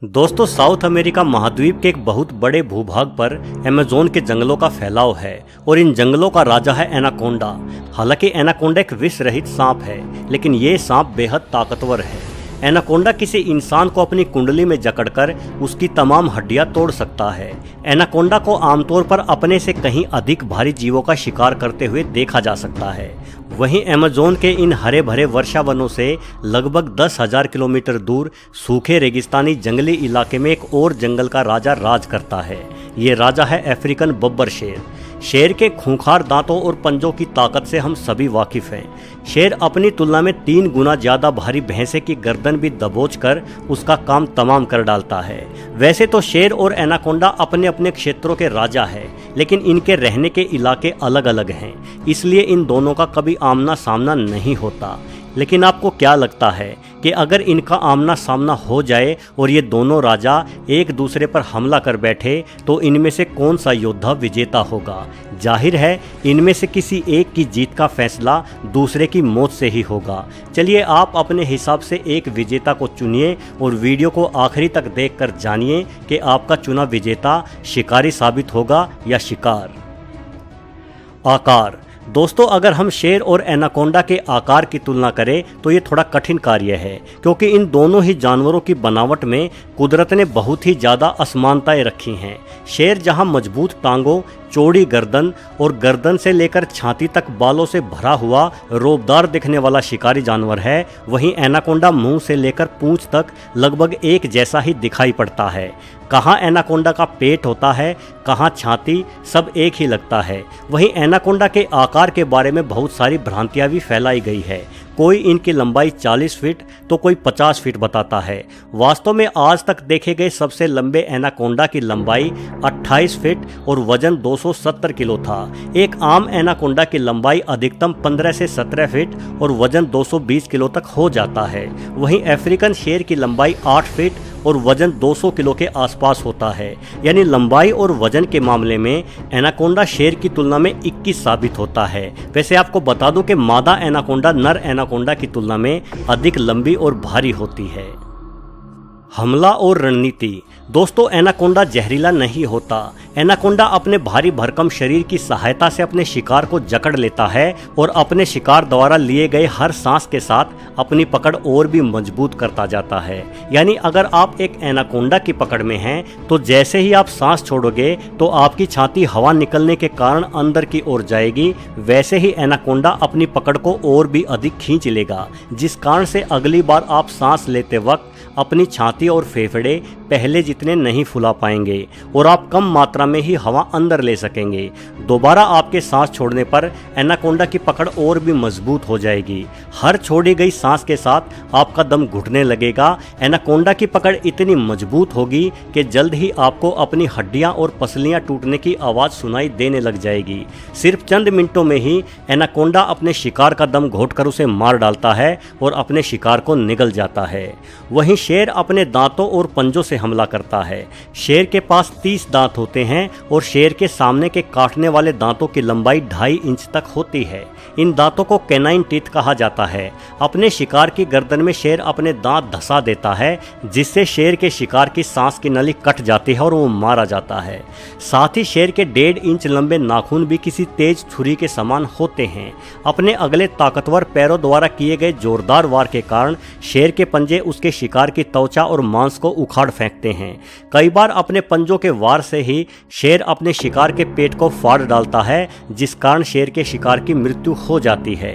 दोस्तों, south America महाद्वीप के एक बहुत बड़े भूभाग पर अमेज़न के जंगलों का फैलाव है और इन जंगलों का राजा है एनाकोंडा। हालांकि एनाकोंडा एक विष रहित सांप है, लेकिन ये सांप बेहद ताकतवर है। एनाकोंडा किसी इंसान को अपनी कुंडली में जकड़कर उसकी तमाम हड्डियां तोड़ सकता है। एनाकोंडा को आमतौर पर अपने से कहीं अधिक भारी जीवों का शिकार करते हुए देखा जा सकता है। वहीं अमेज़न के इन हरे भरे वर्षा वनों से लगभग 10,000 किलोमीटर दूर सूखे रेगिस्तानी जंगली इलाके में एक और जंगल का राजा राज करता है। ये राजा है अफ्रीकन बब्बर शेर। शेर के खूंखार दांतों और पंजों की ताकत से हम सभी वाकिफ हैं। शेर अपनी तुलना में 3 गुना ज्यादा भारी भैंसे की गर्दन भी दबोच कर उसका काम तमाम कर डालता है। वैसे तो शेर और एनाकोंडा अपने अपने क्षेत्रों के राजा हैं, लेकिन इनके रहने के इलाके अलग अलग हैं, इसलिए इन दोनों का कभी आमना सामना नहीं होता। लेकिन आपको क्या लगता है कि अगर इनका आमना सामना हो जाए और ये दोनों राजा एक दूसरे पर हमला कर बैठे तो इनमें से कौन सा योद्धा विजेता होगा? जाहिर है इनमें से किसी एक की जीत का फैसला दूसरे की मौत से ही होगा। चलिए आप अपने हिसाब से एक विजेता को चुनिए और वीडियो को आखिरी तक देखकर जानिए कि आपका चुना विजेता शिकारी साबित होगा या शिकार। आकार। दोस्तों, अगर हम शेर और एनाकोंडा के आकार की तुलना करें तो ये थोड़ा कठिन कार्य है, क्योंकि इन दोनों ही जानवरों की बनावट में कुदरत ने बहुत ही ज़्यादा असमानताएं रखी हैं। शेर जहां मजबूत टांगों, चौड़ी गर्दन और गर्दन से लेकर छाती तक बालों से भरा हुआ रौबदार दिखने वाला शिकारी जानवर है, वहीं एनाकोंडा मुंह से लेकर पूंछ तक लगभग एक जैसा ही दिखाई पड़ता है। कहाँ एनाकोंडा का पेट होता है, कहाँ छाती, सब एक ही लगता है। वहीं एनाकोंडा के आकार के बारे में बहुत सारी भ्रांतियां भी फैलाई गई है। कोई इनकी लंबाई 40 फीट तो कोई 50 फीट बताता है। वास्तव में आज तक देखे गए सबसे लंबे एनाकोंडा की लंबाई 28 फीट और वजन 270 किलो था। एक आम एनाकोंडा की लंबाई अधिकतम 15 से 17 फीट और वजन 220 किलो तक हो जाता है। वहीं अफ्रीकन शेर की लंबाई 8 फीट और वजन 200 किलो के आसपास होता है। यानी लंबाई और वजन के मामले में एनाकोंडा शेर की तुलना में 21 साबित होता है। वैसे आपको बता दूं कि मादा एनाकोंडा नर एनाकोंडा की तुलना में अधिक लंबी और भारी होती है। हमला और रणनीति। दोस्तों, एनाकोंडा जहरीला नहीं होता। एनाकोंडा अपने भारी भरकम शरीर की सहायता से अपने शिकार को जकड़ लेता है और अपने शिकार द्वारा लिए गए हर सांस के साथ अपनी पकड़ और भी मजबूत करता जाता है। यानी अगर आप एक एनाकोंडा की पकड़ में हैं तो जैसे ही आप सांस छोड़ोगे तो आपकी छाती हवा निकलने के कारण अंदर की ओर जाएगी। वैसे ही एनाकोंडा अपनी पकड़ को और भी अधिक खींच लेगा, जिस कारण से अगली बार आप सांस लेते वक्त अपनी छाती और फेफड़े पहले जितने नहीं फुला पाएंगे और आप कम मात्रा में ही हवा अंदर ले सकेंगे। दोबारा आपके सांस छोड़ने पर एनाकोंडा की पकड़ और भी मजबूत हो जाएगी। हर छोड़ी गई सांस के साथ आपका दम घुटने लगेगा। एनाकोंडा की पकड़ इतनी मजबूत होगी कि जल्द ही आपको अपनी हड्डियां और पसलियां टूटने की आवाज़ सुनाई देने लग जाएगी। सिर्फ चंद मिनटों में ही एनाकोंडा अपने शिकार का दम घोंटकर उसे मार डालता है और अपने शिकार को निगल जाता है। वहीं शेर अपने दांतों और पंजों से हमला करता है। शेर के पास 30 दांत होते हैं और शेर के सामने के काटने वाले दांतों की लंबाई 2.5 इंच तक होती है। इन दांतों को कैनाइन टीथ कहा जाता है। अपने शिकार की गर्दन में शेर अपने दांत धंसा देता है, जिससे शेर के शिकार की सांस की नली कट जाती है और वो मारा जाता है। साथ ही शेर के 1.5 इंच लंबे नाखून भी किसी तेज छुरी के समान होते हैं। अपने अगले ताकतवर पैरों द्वारा किए गए जोरदार वार के कारण शेर के पंजे उसके शिकार की त्वचा और मांस को उखाड़ फेंकते हैं। कई बार अपने पंजों के वार से ही शेर अपने शिकार के पेट को फाड़ डालता है, जिस कारण शेर के शिकार की मृत्यु हो जाती है।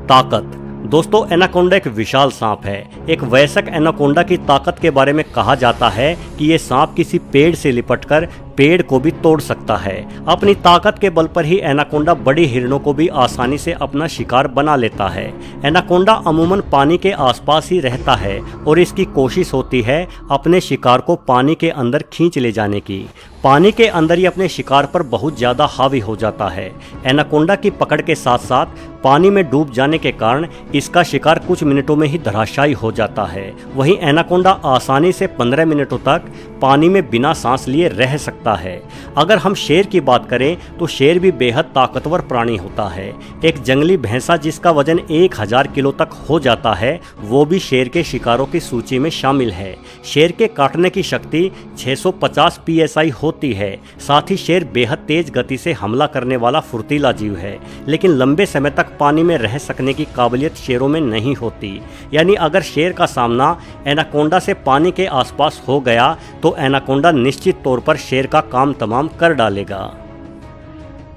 ताकत। दोस्तों, एनाकोंडा एक विशाल सांप है। एक वयस्क एनाकोंडा की ताकत के बारे में कहा जाता है कि ये सांप किसी पेड़ से लिपटकर पेड़ को भी तोड़ सकता है। अपनी ताकत के बल पर ही एनाकोंडा बड़ी हिरणों को भी आसानी से अपना शिकार बना लेता है। एनाकोंडा अमूमन पानी के आसपास ही रहता है और इसकी कोशिश होती है अपने शिकार को पानी के अंदर खींच ले जाने की। पानी के अंदर ही अपने शिकार पर बहुत ज़्यादा हावी हो जाता है। एनाकोंडा की पकड़ के साथ साथ पानी में डूब जाने के कारण इसका शिकार कुछ मिनटों में ही धराशायी हो जाता है। वहीं एनाकोंडा आसानी से 15 मिनटों तक पानी में बिना सांस लिए रह सकता सकता है। अगर हम शेर की बात करें तो शेर भी बेहद ताकतवर प्राणी होता है। एक जंगली भैंसा जिसका वजन 1000 किलो तक हो जाता है, वो भी शेर के शिकारों की सूची में शामिल है। शेर के काटने की शक्ति 650 psi होती है। साथ ही शेर बेहद तेज गति से हमला करने वाला फुर्तीला जीव है, लेकिन लंबे समय तक पानी में रह सकने की काबिलियत शेरों में नहीं होती। यानी अगर शेर का सामना एनाकोंडा से पानी के आसपास हो गया तो एनाकोंडा निश्चित तौर पर शेर का काम तमाम कर डालेगा।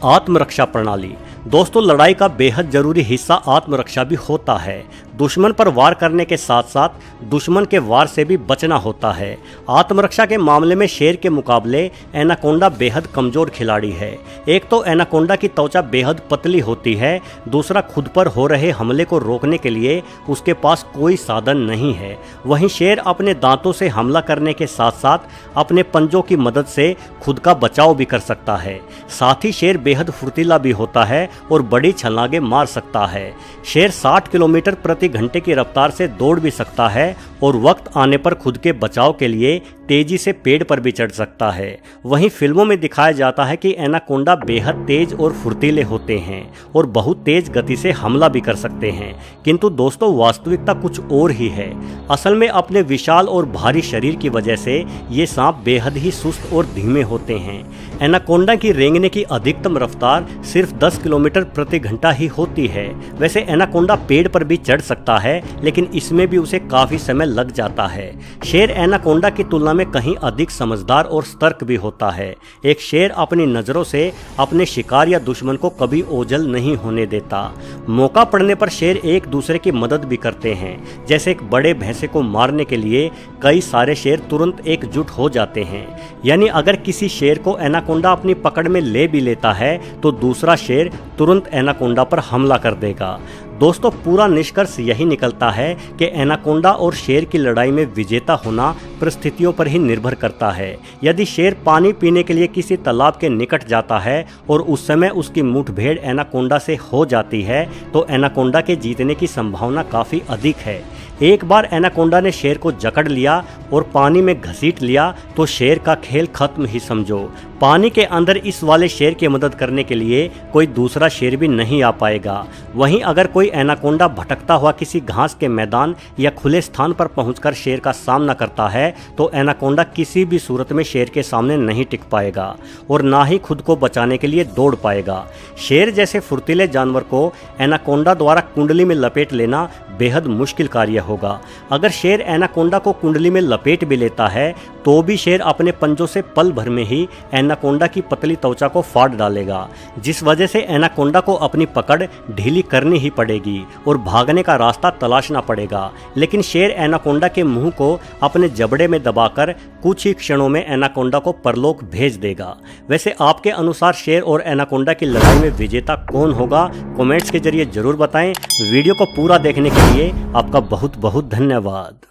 आत्मरक्षा प्रणाली। दोस्तों, लड़ाई का बेहद जरूरी हिस्सा आत्मरक्षा भी होता है। दुश्मन पर वार करने के साथ साथ दुश्मन के वार से भी बचना होता है। आत्मरक्षा के मामले में शेर के मुकाबले एनाकोंडा बेहद कमजोर खिलाड़ी है। एक तो एनाकोंडा की त्वचा बेहद पतली होती है, दूसरा खुद पर हो रहे हमले को रोकने के लिए उसके पास कोई साधन नहीं है। वहीं शेर अपने दांतों से हमला करने के साथ साथ अपने पंजों की मदद से खुद का बचाव भी कर सकता है। साथ ही शेर बेहद फुर्तीला भी होता है और बड़ी छलांगे मार सकता है। शेर 60 किलोमीटर प्रति घंटे की रफ्तार से दौड़ भी सकता है और वक्त आने पर खुद के बचाव के लिए तेजी से पेड़ पर भी चढ़ सकता है। वहीं फिल्मों में दिखाया जाता है कि एनाकोंडा बेहद तेज और फुर्तीले होते हैं और बहुत तेज गति से हमला भी कर सकते हैं, किंतु दोस्तों वास्तविकता कुछ और ही है। असल में अपने विशाल और भारी शरीर की वजह से ये सांप बेहद ही सुस्त और धीमे होते हैं। एनाकोंडा की रेंगने की अधिकतम रफ्तार सिर्फ 10 किलोमीटर प्रति घंटा ही होती है। वैसे एनाकोंडा पेड़ पर भी चढ़ सकता है, लेकिन इसमें भी उसे काफी समय लग जाता है। शेर एनाकोंडा की तुलना में कहीं अधिक समझदार और सतर्क भी होता है। एक शेर अपनी नजरों से अपने शिकार या दुश्मन को कभी ओझल नहीं होने देता। मौका पड़ने पर शेर एक दूसरे की मदद भी करते हैं। जैसे एक बड़े भैंसे को मारने के लिए कई सारे शेर तुरंत एकजुट हो जाते हैं। यानी अगर किसी शेर को एनाकोंडा अपनी पकड़ में ले भी लेता है तो दूसरा शेर तुरंत एनाकोंडा पर हमला कर देगा। दोस्तों, पूरा निष्कर्ष यही निकलता है कि एनाकोंडा और शेर की लड़ाई में विजेता होना परिस्थितियों पर ही निर्भर करता है। यदि शेर पानी पीने के लिए किसी तालाब के निकट जाता है और उस समय उसकी मुठभेड़ एनाकोंडा से हो जाती है तो एनाकोंडा के जीतने की संभावना काफ़ी अधिक है। एक बार एनाकोंडा ने शेर को जकड़ लिया और पानी में घसीट लिया तो शेर का खेल खत्म ही समझो। पानी के अंदर इस वाले शेर की मदद करने के लिए कोई दूसरा शेर भी नहीं आ पाएगा। वहीं अगर कोई एनाकोंडा भटकता हुआ किसी घास के मैदान या खुले स्थान पर पहुंचकर शेर का सामना करता है तो एनाकोंडा किसी भी सूरत में शेर के सामने नहीं टिक पाएगा और ना ही खुद को बचाने के लिए दौड़ पाएगा। शेर जैसे फुर्तीले जानवर को एनाकोंडा द्वारा कुंडली में लपेट लेना बेहद मुश्किल कार्य होगा। अगर शेर एनाकोंडा को कुंडली में लपेट भी लेता है तो भी शेर अपने पंजों से पल भर में ही एनाकोंडा की पतली त्वचा को फाड़ डालेगा, जिस वजह से एनाकोंडा को अपनी पकड़ ढीली करनी ही पड़ेगी और भागने का रास्ता तलाशना पड़ेगा। लेकिन शेर एनाकोंडा के मुंह को अपने जबड़े में दबाकर कुछ ही क्षणों में एनाकोंडा को परलोक भेज देगा। वैसे आपके अनुसार शेर और एनाकोंडा की लड़ाई में विजेता कौन होगा? कमेंट्स के जरिए जरूर बताएं। वीडियो को पूरा देखने के लिए आपका बहुत बहुत धन्यवाद।